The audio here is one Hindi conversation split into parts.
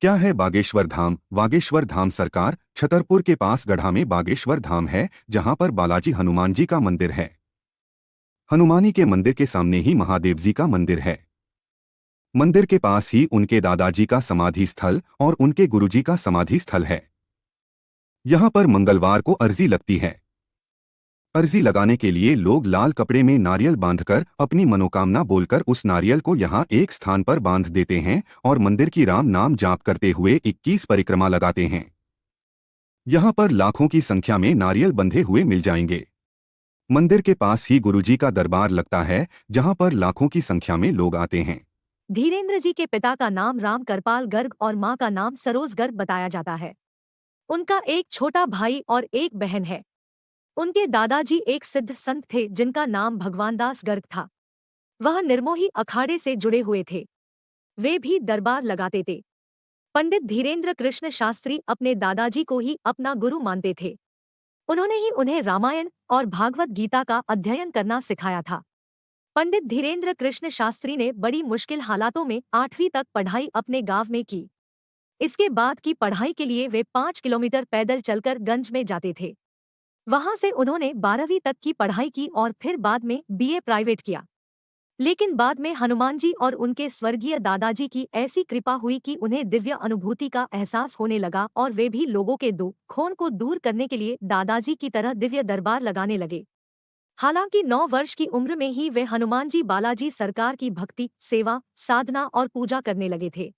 क्या है बागेश्वर धाम? बागेश्वर धाम सरकार छतरपुर के पास गढ़ा में बागेश्वर धाम है, जहां पर बालाजी हनुमान जी का मंदिर है। हनुमानी के मंदिर के सामने ही महादेव जी का मंदिर है। मंदिर के पास ही उनके दादाजी का समाधि स्थल और उनके गुरुजी का समाधि स्थल है। यहां पर मंगलवार को अर्जी लगती है। अर्जी लगाने के लिए लोग लाल कपड़े में नारियल बांधकर अपनी मनोकामना बोलकर उस नारियल को यहां एक स्थान पर बांध देते हैं और मंदिर की राम नाम जाप करते हुए 21 परिक्रमा लगाते हैं। यहां पर लाखों की संख्या में नारियल बंधे हुए मिल जाएंगे। मंदिर के पास ही गुरुजी का दरबार लगता है, जहां पर लाखों की संख्या में लोग आते हैं। धीरेन्द्र जी के पिता का नाम राम करपाल गर्ग और मां का नाम सरोज गर्ग बताया जाता है। उनका एक छोटा भाई और एक बहन है। उनके दादाजी एक सिद्ध संत थे जिनका नाम भगवानदास गर्ग था। वह निर्मोही अखाड़े से जुड़े हुए थे। वे भी दरबार लगाते थे। पंडित धीरेन्द्र कृष्ण शास्त्री अपने दादाजी को ही अपना गुरु मानते थे। उन्होंने ही उन्हें रामायण और भागवत गीता का अध्ययन करना सिखाया था। पंडित धीरेन्द्र कृष्ण शास्त्री ने बड़ी मुश्किल हालातों में 8वीं तक पढ़ाई अपने गांव में की। इसके बाद की पढ़ाई के लिए वे 5 किलोमीटर पैदल चलकर गंज में जाते थे। वहां से उन्होंने 12वीं तक की पढ़ाई की और फिर बाद में बीए प्राइवेट किया। लेकिन बाद में हनुमान जी और उनके स्वर्गीय दादाजी की ऐसी कृपा हुई कि उन्हें दिव्य अनुभूति का एहसास होने लगा और वे भी लोगों के दुख खोन को दूर करने के लिए दादाजी की तरह दिव्य दरबार लगाने लगे। हालांकि 9 वर्ष की उम्र में ही वे हनुमान जी बालाजी सरकार की भक्ति, सेवा, साधना और पूजा करने लगे थे।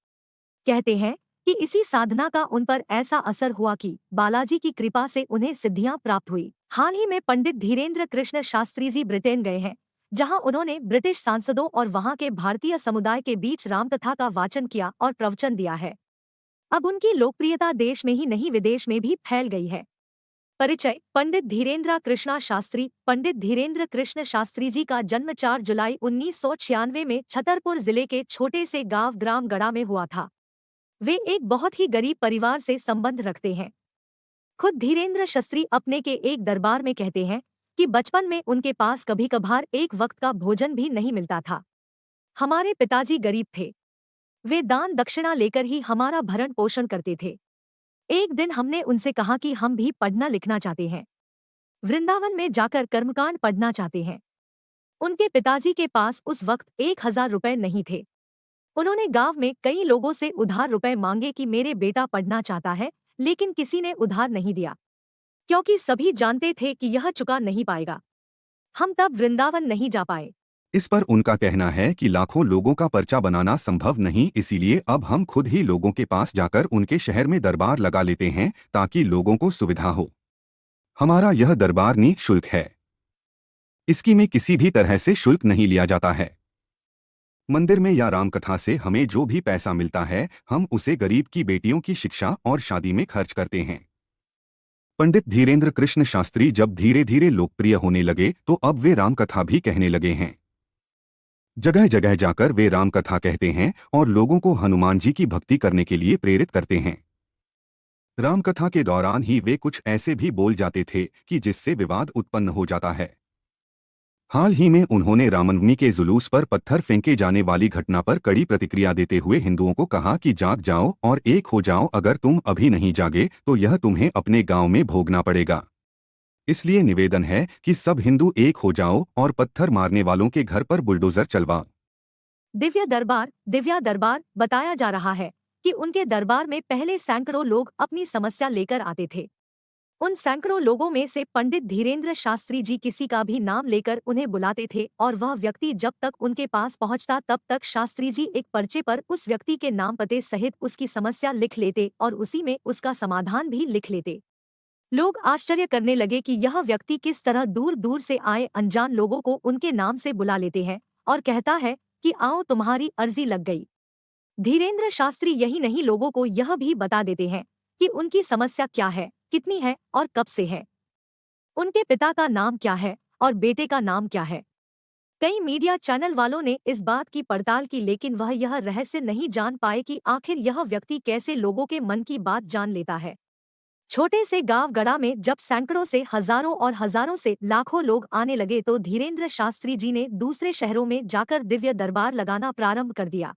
कहते हैं कि इसी साधना का उन पर ऐसा असर हुआ कि बालाजी की कृपा से उन्हें सिद्धियां प्राप्त हुई। हाल ही में पंडित धीरेन्द्र कृष्ण शास्त्री जी ब्रिटेन गए हैं, जहां उन्होंने ब्रिटिश सांसदों और वहां के भारतीय समुदाय के बीच रामकथा का वाचन किया और प्रवचन दिया है। अब उनकी लोकप्रियता देश में ही नहीं विदेश में भी फैल गई है। परिचय: पंडित धीरेन्द्र कृष्णा शास्त्री। पंडित धीरेन्द्र कृष्ण शास्त्री जी का जन्म 4 जुलाई 1996 में छतरपुर जिले के छोटे से गांव ग्राम गढ़ा में हुआ था। वे एक बहुत ही गरीब परिवार से संबंध रखते हैं। खुद धीरेन्द्र शास्त्री अपने के एक दरबार में कहते हैं कि बचपन में उनके पास कभी कभार एक वक्त का भोजन भी नहीं मिलता था। हमारे पिताजी गरीब थे। वे दान दक्षिणा लेकर ही हमारा भरण पोषण करते थे। एक दिन हमने उनसे कहा कि हम भी पढ़ना लिखना चाहते हैं, वृंदावन में जाकर कर्मकांड पढ़ना चाहते हैं। उनके पिताजी के पास उस वक्त 1000 रुपए नहीं थे। उन्होंने गांव में कई लोगों से उधार रुपए मांगे कि मेरे बेटा पढ़ना चाहता है, लेकिन किसी ने उधार नहीं दिया, क्योंकि सभी जानते थे कि यह चुका नहीं पाएगा। हम तब वृंदावन नहीं जा पाए। इस पर उनका कहना है कि लाखों लोगों का पर्चा बनाना संभव नहीं, इसीलिए अब हम खुद ही लोगों के पास जाकर उनके शहर में दरबार लगा लेते हैं ताकि लोगों को सुविधा हो। हमारा यह दरबार निःशुल्क है। इसकी में किसी भी तरह से शुल्क नहीं लिया जाता है। मंदिर में या रामकथा से हमें जो भी पैसा मिलता है, हम उसे गरीब की बेटियों की शिक्षा और शादी में खर्च करते हैं। पंडित धीरेन्द्र कृष्ण शास्त्री जब धीरे धीरे लोकप्रिय होने लगे तो अब वे रामकथा भी कहने लगे हैं। जगह जगह जाकर वे रामकथा कहते हैं और लोगों को हनुमान जी की भक्ति करने के लिए प्रेरित करते हैं। रामकथा के दौरान ही वे कुछ ऐसे भी बोल जाते थे कि जिससे विवाद उत्पन्न हो जाता है। हाल ही में उन्होंने रामनवमी के जुलूस पर पत्थर फेंके जाने वाली घटना पर कड़ी प्रतिक्रिया देते हुए हिंदुओं को कहा कि जाग जाओ और एक हो जाओ, अगर तुम अभी नहीं जागे तो यह तुम्हें अपने गांव में भोगना पड़ेगा। इसलिए निवेदन है कि सब हिंदू एक हो जाओ और पत्थर मारने वालों के घर पर बुलडोजर चलवाओ। दिव्या दरबार बताया जा रहा है कि उनके दरबार में पहले सैकड़ों लोग अपनी समस्या लेकर आते थे। उन सैकड़ों लोगों में से पंडित धीरेन्द्र शास्त्री जी किसी का भी नाम लेकर उन्हें बुलाते थे और वह व्यक्ति जब तक उनके पास पहुंचता तब तक शास्त्री जी एक पर्चे पर उस व्यक्ति के नाम पते सहित उसकी समस्या लिख लेते और उसी में उसका समाधान भी लिख लेते। लोग आश्चर्य करने लगे कि यह व्यक्ति किस तरह दूर दूर से आए अनजान लोगों को उनके नाम से बुला लेते हैं और कहता है कि आओ तुम्हारी अर्जी लग गई। धीरेन्द्र शास्त्री यही नहीं, लोगों को यह भी बता देते हैं कि उनकी समस्या क्या है, कितनी है और कब से है। उनके पिता का नाम क्या है और बेटे का नाम क्या है। कई मीडिया चैनल वालों ने इस बात की पड़ताल की, लेकिन वह यह रहस्य नहीं जान पाए कि आखिर यह व्यक्ति कैसे लोगों के मन की बात जान लेता है। छोटे से गांव गढ़ा में जब सैकड़ों से हजारों और हजारों से लाखों लोग आने लगे तो धीरेन्द्र शास्त्री जी ने दूसरे शहरों में जाकर दिव्य दरबार लगाना प्रारंभ कर दिया।